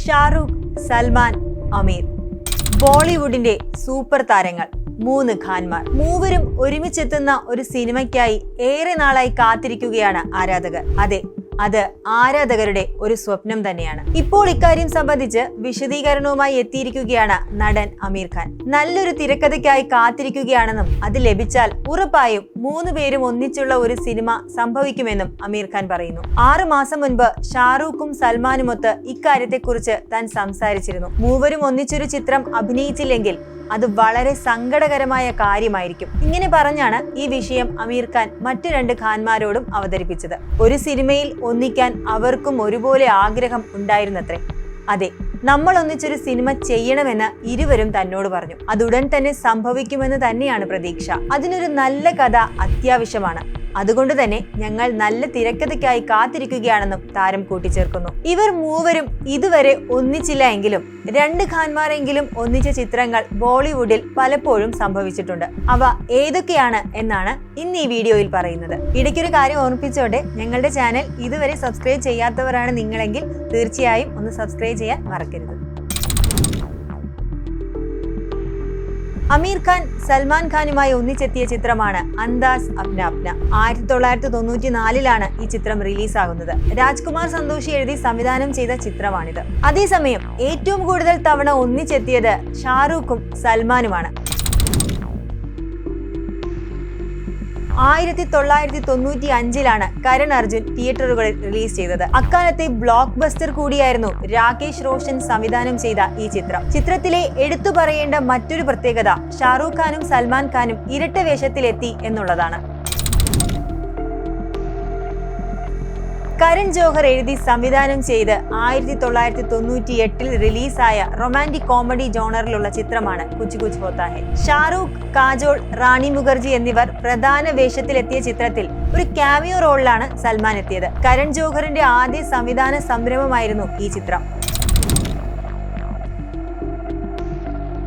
ഷാരൂഖ്, സൽമാൻ, അമീർ. ബോളിവുഡിന്റെ super താരങ്ങൾ 3 ഖാൻമാർ. മൂവരും ഒരുമിച്ചെത്തുന്ന ഒരു സിനിമയ്ക്കായി ഏറെ നാളായി കാത്തിരിക്കുകയാണ് ആരാധകർ. അതെ, അത് ആരാധകരുടെ ഒരു സ്വപ്നം തന്നെയാണ്. ഇപ്പോൾ ഇക്കാര്യം സംബന്ധിച്ച് വിശദീകരണവുമായി എത്തിയിരിക്കുകയാണ് നടൻ അമീർ ഖാൻ. നല്ലൊരു തിരക്കഥയ്ക്കായി കാത്തിരിക്കുകയാണെന്നും അത് ലഭിച്ചാൽ ഉറപ്പായും 3 പേരും ഒന്നിച്ചുള്ള ഒരു സിനിമ സംഭവിക്കുമെന്നും അമീർ ഖാൻ പറയുന്നു. 6 മാസം മുൻപ് ഷാരൂഖും സൽമാനുമൊത്ത് ഇക്കാര്യത്തെക്കുറിച്ച് താൻ സംസാരിച്ചിരുന്നു. മൂവരും ഒന്നിച്ചൊരു ചിത്രം അഭിനയിച്ചില്ലെങ്കിൽ അത് വളരെ സങ്കടകരമായ കാര്യമായിരിക്കും. ഇങ്ങനെ പറഞ്ഞാണ് ഈ വിഷയം അമീർ ഖാൻ മറ്റു 2 ഖാൻമാരോടും അവതരിപ്പിച്ചത്. ഒരു സിനിമയിൽ ഒന്നിക്കാൻ അവർക്കും ഒരുപോലെ ആഗ്രഹം ഉണ്ടായിരുന്നത്രേ. അതെ, നമ്മൾ ഒന്നിച്ചൊരു സിനിമ ചെയ്യണമെന്ന് ഇരുവരും തന്നോട് പറഞ്ഞു. അതുടൻ തന്നെ സംഭവിക്കുമെന്ന് തന്നെയാണ് പ്രതീക്ഷ. അതിനൊരു നല്ല കഥ അത്യാവശ്യമാണ്. അതുകൊണ്ട് തന്നെ ഞങ്ങൾ നല്ല തിരക്കഥയ്ക്കായി കാത്തിരിക്കുകയാണെന്നും താരം കൂട്ടിച്ചേർക്കുന്നു. ഇവർ മൂവരും ഇതുവരെ ഒന്നിച്ചില്ല എങ്കിലും 2 ഖാൻമാരെങ്കിലും ഒന്നിച്ച ചിത്രങ്ങൾ ബോളിവുഡിൽ പലപ്പോഴും സംഭവിച്ചിട്ടുണ്ട്. അവ ഏതൊക്കെയാണ് എന്നാണ് ഇന്ന് ഈ വീഡിയോയിൽ പറയുന്നത്. ഇടയ്ക്കൊരു കാര്യം ഓർമ്മിപ്പിച്ചോട്ടെ, ഞങ്ങളുടെ ചാനൽ ഇതുവരെ സബ്സ്ക്രൈബ് ചെയ്യാത്തവരാണ് നിങ്ങളെങ്കിൽ തീർച്ചയായും ഒന്ന് സബ്സ്ക്രൈബ് ചെയ്യാൻ മറക്കരുത്. അമീർ ഖാൻ സൽമാൻ ഖാനുമായി ഒന്നിച്ചെത്തിയ ചിത്രമാണ് അന്ദാസ് അപ്ന അപ്ന. 1994 ഈ ചിത്രം റിലീസാകുന്നത്. രാജ്കുമാർ സന്തോഷി എഴുതി സംവിധാനം ചെയ്ത ചിത്രമാണിത്. അതേസമയം ഏറ്റവും കൂടുതൽ തവണ ഒന്നിച്ചെത്തിയത് ഷാരൂഖും സൽമാനുമാണ്. 1995 കരൺ അർജുൻ തിയേറ്ററുകളിൽ റിലീസ് ചെയ്തത്. അക്കാലത്തെ ബ്ലോക്ക് ബസ്റ്റർ കൂടിയായിരുന്നു രാകേഷ് റോഷൻ സംവിധാനം ചെയ്ത ഈ ചിത്രം. ചിത്രത്തിലെ എടുത്തു പറയേണ്ട മറ്റൊരു പ്രത്യേകത ഷാരൂഖ് ഖാനും സൽമാൻ ഖാനും ഇരട്ട വേഷത്തിലെത്തി എന്നുള്ളതാണ്. കരൺ ജോഹർ എഴുതി സംവിധാനം ചെയ്ത് 1998 റിലീസായ റൊമാന്റിക് കോമഡി ജോണറിലുള്ള ചിത്രമാണ് കുച്ച് കുച്ച് ഹോത്താ ഹൈ. ഷാരൂഖ്, കാജോൾ, റാണി മുഖർജി എന്നിവർ പ്രധാന വേഷത്തിലെത്തിയ ചിത്രത്തിൽ ഒരു ക്യാമിയോ റോളിലാണ് സൽമാൻ എത്തിയത്. കരൺ ജോഹറിന്റെ ആദ്യ സംവിധാന സംരംഭമായിരുന്നു ഈ ചിത്രം.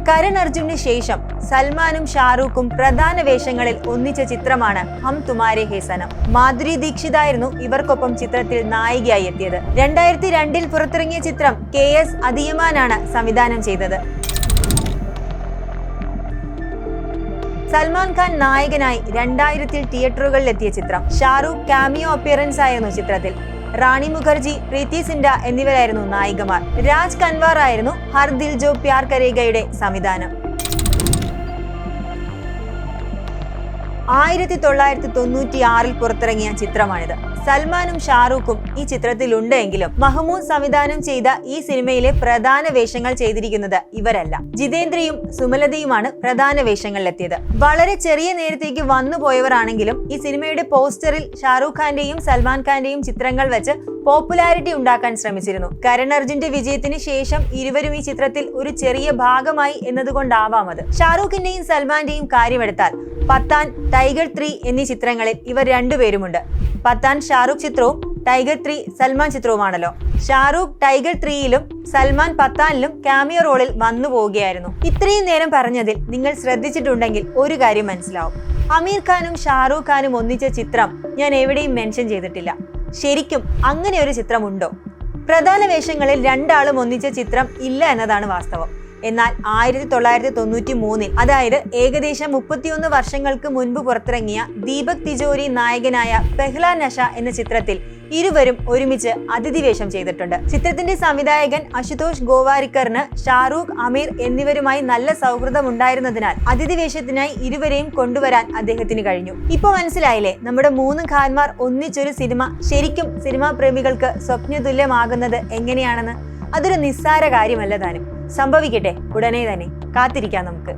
കരൺ അർജുനു ശേഷം സൽമാനും ഷാരൂഖും പ്രധാന വേഷങ്ങളിൽ ഒന്നിച്ച ചിത്രമാണ് ഹം തുമാരെ ഹേ സനം. മാധുരി ദീക്ഷിതായിരുന്നു ഇവർക്കൊപ്പം ചിത്രത്തിൽ നായികയായി എത്തിയത്. 2002 പുറത്തിറങ്ങിയ ചിത്രം KS അധിയമാനാണ് സംവിധാനം ചെയ്തത്. സൽമാൻ ഖാൻ നായകനായി 2000 തിയേറ്ററുകളിൽ എത്തിയ ചിത്രം. ഷാരൂഖ് കാമിയോ അപ്പിയറൻസ് ആയിരുന്നു ചിത്രത്തിൽ. റാണി മുഖർജി, പ്രീതി സിൻഡ എന്നിവരായിരുന്നു നായികമാർ. രാജ് കൻവാർ ആയിരുന്നു ഹർ ദിൽ ജോ പ്യാർ കരേഗയുടെ സംവിധാനം. 1996 പുറത്തിറങ്ങിയ ചിത്രമാണിത്. സൽമാനും ഷാരൂഖും ഈ ചിത്രത്തിലുണ്ട് എങ്കിലും മഹ്മൂദ് സംവിധാനം ചെയ്ത ഈ സിനിമയിലെ പ്രധാന വേഷങ്ങൾ ചെയ്തിരിക്കുന്നത് ഇവരല്ല. ജിതേന്ദ്രയും സുമലതയുമാണ് പ്രധാന വേഷങ്ങളിലെത്തിയത്. വളരെ ചെറിയ നേരത്തേക്ക് വന്നുപോയവരാണെങ്കിലും ഈ സിനിമയുടെ പോസ്റ്ററിൽ ഷാരൂഖ് ഖാന്റെയും സൽമാൻ ഖാന്റെയും ചിത്രങ്ങൾ വെച്ച് പോപ്പുലാരിറ്റി ഉണ്ടാക്കാൻ ശ്രമിച്ചിരുന്നു. കരൺ അർജുന്റെ വിജയത്തിന് ശേഷം ഇരുവരും ഈ ചിത്രത്തിൽ ഒരു ചെറിയ ഭാഗമായി എന്നതുകൊണ്ടാവാം അത്. ഷാരൂഖിന്റെയും സൽമാന്റെയും കാര്യമെടുത്താൽ പത്താൻ, ടൈഗർ 3 എന്നീ ചിത്രങ്ങളിൽ ഇവർ 2 പേരുമുണ്ട്. പത്താൻ ഷാരൂഖ് ചിത്രവും ടൈഗർ 3 സൽമാൻ ചിത്രവുമാണല്ലോ. ഷാരൂഖ് ടൈഗർ 3യിലും സൽമാൻ പത്താനിലും ക്യാമിയോ റോളിൽ വന്നു പോവുകയായിരുന്നു. ഇത്രയും നേരം പറഞ്ഞതിൽ നിങ്ങൾ ശ്രദ്ധിച്ചിട്ടുണ്ടെങ്കിൽ ഒരു കാര്യം മനസ്സിലാവും. അമീർ ഖാനും ഷാരൂഖ് ഖാനും ഒന്നിച്ച ചിത്രം ഞാൻ എവിടെയും മെൻഷൻ ചെയ്തിട്ടില്ല. ശരിക്കും അങ്ങനെ ഒരു ചിത്രമുണ്ടോ? പ്രധാന വേഷങ്ങളിൽ 2 ആളും ഒന്നിച്ച ചിത്രം ഇല്ല എന്നതാണ് വാസ്തവം. എന്നാൽ 1993 അതായത് ഏകദേശം 31 വർഷങ്ങൾക്ക് മുൻപ് പുറത്തിറങ്ങിയ ദീപക് തിജോരി നായകനായ പെഹ്ല നശ എന്ന ചിത്രത്തിൽ ഇരുവരും ഒരുമിച്ച് അതിഥി വേഷം ചെയ്തിട്ടുണ്ട്. ചിത്രത്തിന്റെ സംവിധായകൻ അശുതോഷ് ഗോവാരിക്കറിന് ഷാരൂഖ്, അമീർ എന്നിവരുമായി നല്ല സൗഹൃദം ഉണ്ടായിരുന്നതിനാൽ അതിഥി വേഷത്തിനായി ഇരുവരെയും കൊണ്ടുവരാൻ അദ്ദേഹത്തിന് കഴിഞ്ഞു. ഇപ്പൊ മനസ്സിലായില്ലേ നമ്മുടെ 3 ഖാൻമാർ ഒന്നിച്ചൊരു സിനിമ ശരിക്കും സിനിമാ പ്രേമികൾക്ക് സ്വപ്നതുല്യമാകുന്നത് എങ്ങനെയാണെന്ന്? അതൊരു നിസ്സാര കാര്യമല്ല താനും. സംഭവിക്കട്ടെ, ഉടനെ തന്നെ കാത്തിരിക്കാം നമുക്ക്.